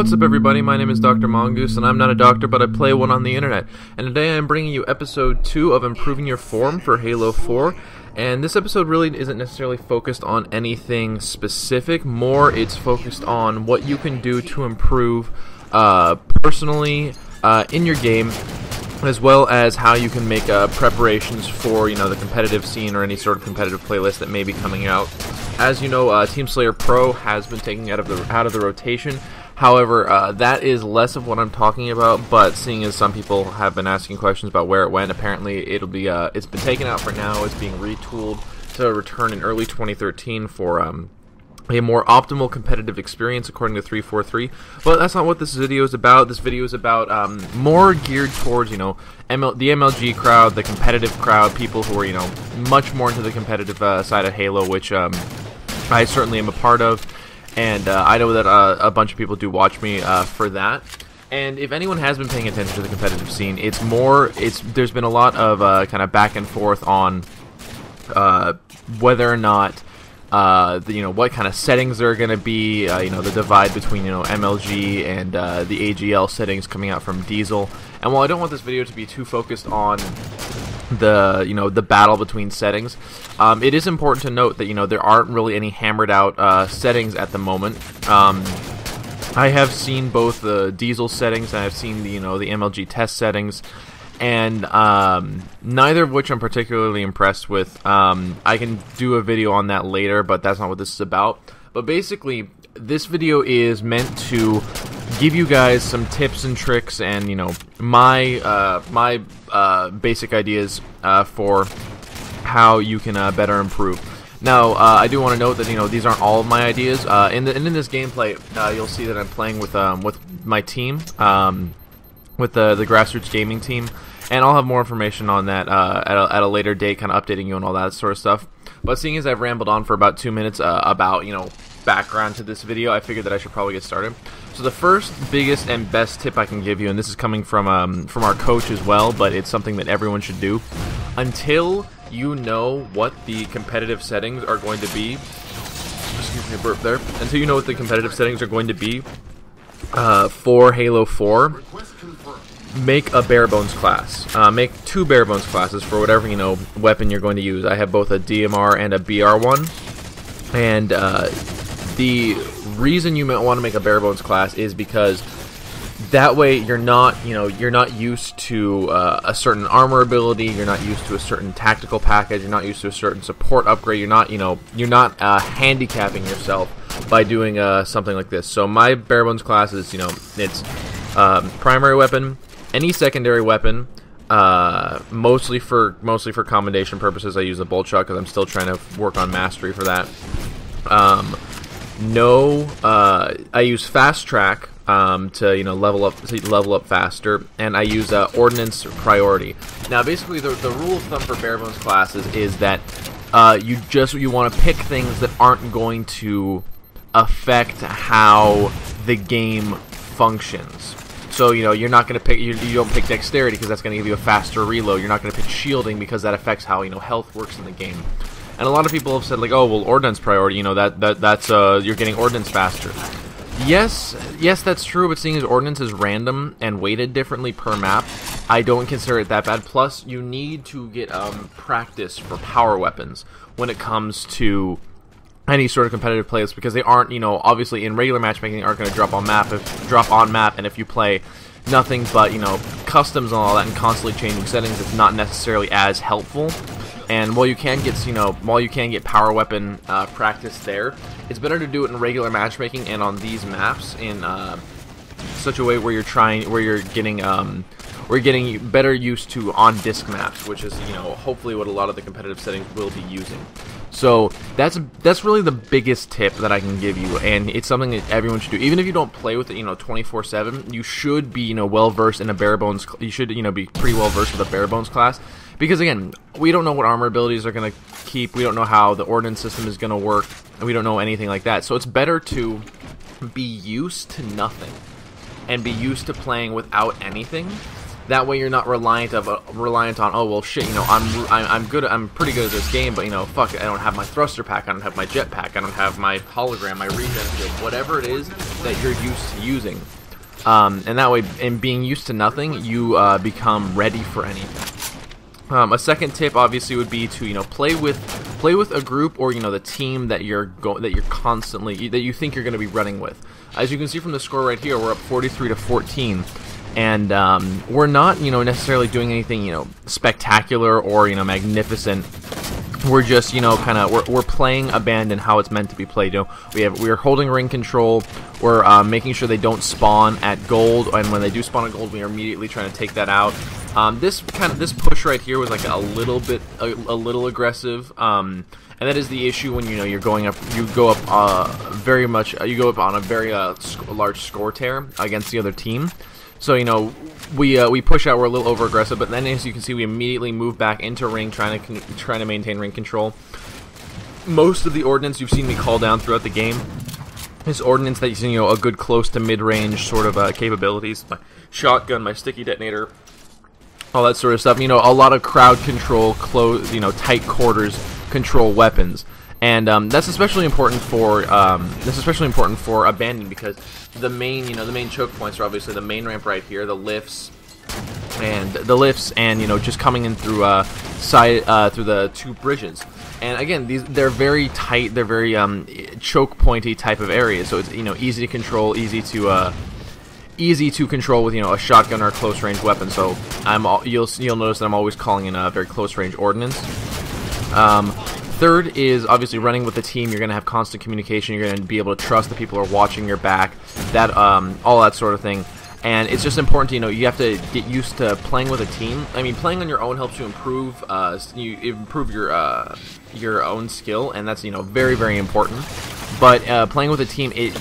What's up, everybody? My name is Dr. Mongoose, and I'm not a doctor, but I play one on the internet. And today I'm bringing you episode 2 of Improving Your Form for Halo 4. And this episode really isn't necessarily focused on anything specific. More, it's focused on what you can do to improve personally in your game, as well as how you can make preparations for, the competitive scene or any sort of competitive playlist that may be coming out. As you know, Team Slayer Pro has been taken out of the rotation. However, that is less of what I'm talking about, but seeing as some people have been asking questions about where it went, apparently it's been taken out for now. It's being retooled to return in early 2013 for a more optimal competitive experience, according to 343. But that's not what this video is about. This video is about more geared towards, the MLG crowd, the competitive crowd, people who are, much more into the competitive side of Halo, which I certainly am a part of. And I know that a bunch of people do watch me for that. And if anyone has been paying attention to the competitive scene, there's been a lot of kind of back and forth on whether or not what kind of settings there are going to be. The divide between MLG and the AGL settings coming out from Diesel. And while I don't want this video to be too focused on the battle between settings, it is important to note that there aren't really any hammered out settings at the moment. I have seen both the Diesel settings and I've seen the MLG test settings, and neither of which I'm particularly impressed with. I can do a video on that later, but that's not what this is about. But basically, this video is meant to give you guys some tips and tricks and my basic ideas for how you can better improve. Now, I do want to note that these aren't all of my ideas. In this gameplay, you'll see that I'm playing with my team, with the Grassroots Gaming team, and I'll have more information on that at a later date, kind of updating you on all that sort of stuff. But seeing as I've rambled on for about 2 minutes about background to this video, I figured that I should probably get started. So the first, biggest, and best tip I can give you, and this is coming from our coach as well, but it's something that everyone should do. Until you know what the competitive settings are going to be, excuse me, a burp there. Until you know what the competitive settings are going to be for Halo 4, make a bare bones class. Make 2 bare bones classes for whatever weapon you're going to use. I have both a DMR and a BR1, and the reason you might want to make a bare bones class is because that way you're not used to a certain armor ability, you're not used to a certain tactical package, you're not used to a certain support upgrade, you're not handicapping yourself by doing something like this. So my bare bones class is it's primary weapon, any secondary weapon, mostly for commendation purposes. I use a bolt shot because I'm still trying to work on mastery for that. I use fast track to level up faster, and I use ordnance priority. Now, basically, the rule of thumb for bare bones classes is that you want to pick things that aren't going to affect how the game functions. So you're not going to pick you don't pick dexterity because that's going to give you a faster reload. You're not going to pick shielding because that affects how health works in the game. And a lot of people have said, like, oh, well, ordnance priority, that's you're getting ordnance faster. Yes, that's true, but seeing as ordnance is random and weighted differently per map, I don't consider it that bad. Plus, you need to get practice for power weapons when it comes to any sort of competitive playlist, because they aren't, obviously in regular matchmaking, they aren't going to drop on map, and if you play nothing but, customs and all that and constantly changing settings, it's not necessarily as helpful. And while you can get power weapon practice there, it's better to do it in regular matchmaking and on these maps in such a way where you're getting better used to on disc maps, which is hopefully what a lot of the competitive settings will be using. So that's really the biggest tip that I can give you, and it's something that everyone should do. Even if you don't play with it 24/7, you should be well versed in a bare bones. You should be pretty well versed with a bare bones class. Because, again, we don't know what armor abilities are going to keep. We don't know how the ordnance system is going to work. And we don't know anything like that. So it's better to be used to nothing and be used to playing without anything That way you're not reliant on, oh well shit, you know, I'm pretty good at this game, but you know, fuck, I don't have my thruster pack, I don't have my jet pack, I don't have my hologram, my regen shield, whatever it is that you're used to using. And that way, in being used to nothing, you become ready for anything. A second tip obviously would be to, you know, play with a group, or, you know, the team that you think you're going to be running with. As you can see from the score right here, we're up 43-14. And we're not, you know, necessarily doing anything, you know, spectacular or, you know, magnificent. We're just, you know, kind of we're playing Abandon how it's meant to be played. You know, we're holding ring control. We're making sure they don't spawn at gold, and when they do spawn at gold, we are immediately trying to take that out. This push right here was like a little aggressive. And that is the issue when, you know, you go up on a very large score tear against the other team. So, you know, we push out, we're a little over aggressive, but then as you can see, we immediately move back into ring, trying to maintain ring control. Most of the ordnance you've seen me call down throughout the game is ordnance that you know, a good close to mid-range sort of capabilities. My shotgun, my sticky detonator, all that sort of stuff. You know, a lot of crowd control, close, you know, tight quarters control weapons. And that's especially important for Abandon, because the main choke points are obviously the main ramp right here, the lifts, and you know, just coming in through through the two bridges. And again, they're very tight, they're very choke pointy type of areas, so it's, you know, easy to control, easy to control with, you know, a shotgun or a close range weapon. So you'll notice that I'm always calling in a very close range ordnance. Third is obviously running with the team. You're going to have constant communication. You're going to be able to trust the people who are watching your back, that all that sort of thing. And it's just important to, you know, you have to get used to playing with a team. I mean, playing on your own helps you improve your own skill, and that's, you know, very, very important. But playing with a team, it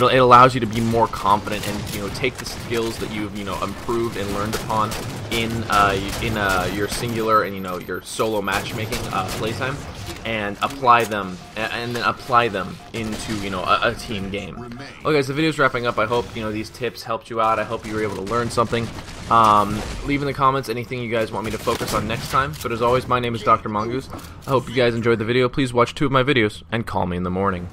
allows you to be more confident and, you know, take the skills that you've, you know, improved and learned upon in your singular and, you know, your solo matchmaking playtime, and apply them into, you know, a team game. Okay, guys, the video's wrapping up. I hope, you know, these tips helped you out. I hope you were able to learn something. Leave in the comments anything you guys want me to focus on next time. But as always, my name is Dr. Mongoose. I hope you guys enjoyed the video. Please watch 2 of my videos and call me in the morning.